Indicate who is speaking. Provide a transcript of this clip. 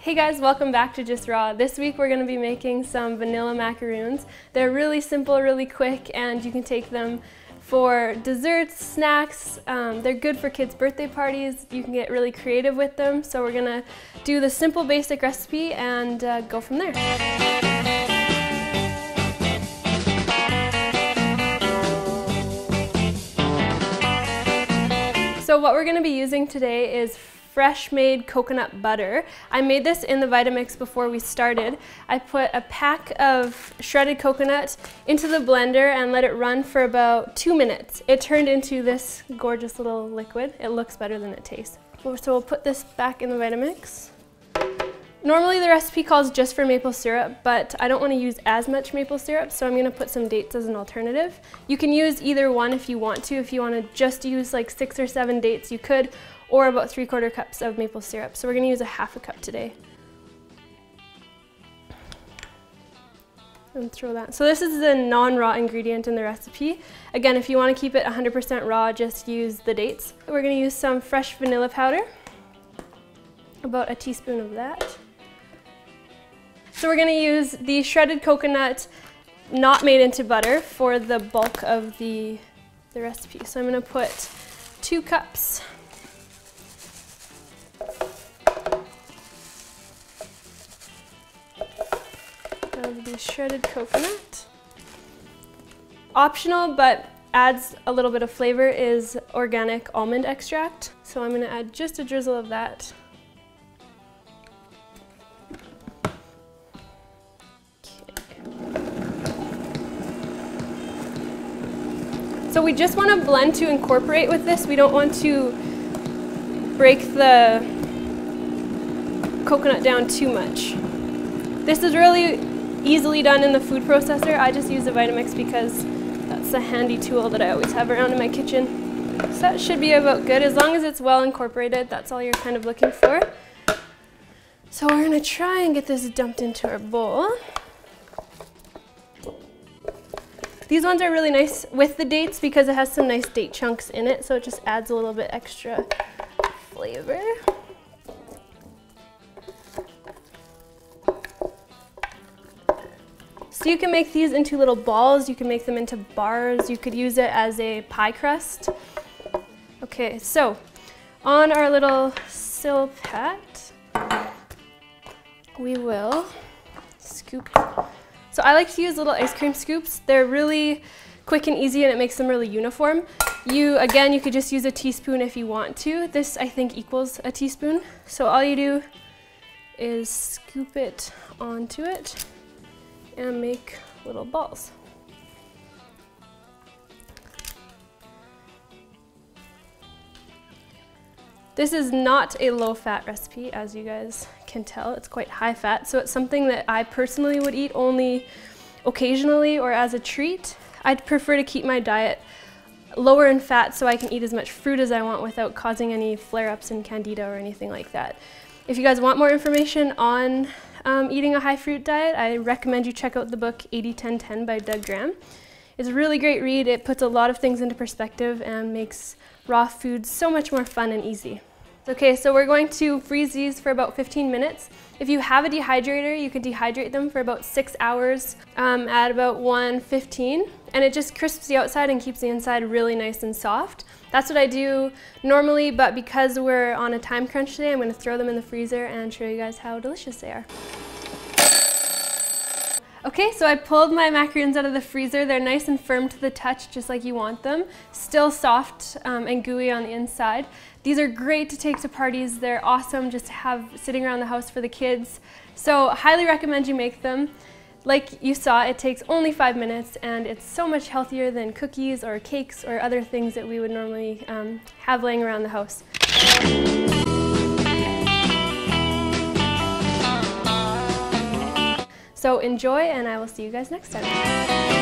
Speaker 1: Hey guys, welcome back to Just Raw. This week we're going to be making some vanilla macaroons. They're really simple, really quick, and you can take them for desserts, snacks. They're good for kids' birthday parties. You can get really creative with them. So we're going to do the simple basic recipe and go from there. So what we're going to be using today is fresh made coconut butter. I made this in the Vitamix before we started. I put a pack of shredded coconut into the blender and let it run for about 2 minutes. It turned into this gorgeous little liquid. It looks better than it tastes. So we'll put this back in the Vitamix. Normally the recipe calls just for maple syrup, but I don't want to use as much maple syrup, so I'm going to put some dates as an alternative. You can use either one if you want to. If you want to just use like 6 or 7 dates, you could, or about 3/4 cups of maple syrup. So we're going to use a 1/2 cup today. And throw that. So this is the non-raw ingredient in the recipe. Again, if you want to keep it 100% raw, just use the dates. We're going to use some fresh vanilla powder, about a teaspoon of that. So we're going to use the shredded coconut not made into butter for the bulk of the recipe. So I'm going to put 2 cups. Of the shredded coconut. Optional, but adds a little bit of flavor, is organic almond extract. So I'm going to add just a drizzle of that. So we just want to blend to incorporate with this. We don't want to break the coconut down too much. This is really easily done in the food processor. I just use the Vitamix because that's a handy tool that I always have around in my kitchen. So that should be about good. As long as it's well incorporated, that's all you're kind of looking for. So we're going to try and get this dumped into our bowl. These ones are really nice with the dates because it has some nice date chunks in it, so it just adds a little bit extra flavor. So you can make these into little balls, you can make them into bars, you could use it as a pie crust. Okay, so on our little silpat, we will scoop. So I like to use little ice cream scoops. They're really quick and easy and it makes them really uniform. Again, you could just use a teaspoon if you want to. This, I think, equals a teaspoon. So all you do is scoop it onto it and make little balls. This is not a low-fat recipe, as you guys can tell. It's quite high-fat, so it's something that I personally would eat only occasionally or as a treat. I'd prefer to keep my diet lower in fat so I can eat as much fruit as I want without causing any flare-ups in candida or anything like that. If you guys want more information on eating a high fruit diet, I recommend you check out the book 80-10-10 by Doug Graham. It's a really great read. It puts a lot of things into perspective and makes raw food so much more fun and easy. Okay, so we're going to freeze these for about 15 minutes. If you have a dehydrator, you can dehydrate them for about 6 hours at about 115, and it just crisps the outside and keeps the inside really nice and soft. That's what I do normally, but because we're on a time crunch today, I'm going to throw them in the freezer and show you guys how delicious they are. Okay, so I pulled my macaroons out of the freezer. They're nice and firm to the touch, just like you want them. Still soft and gooey on the inside. These are great to take to parties. They're awesome just to have sitting around the house for the kids. So highly recommend you make them. Like you saw, it takes only 5 minutes and it's so much healthier than cookies or cakes or other things that we would normally have laying around the house. So enjoy, and I will see you guys next time.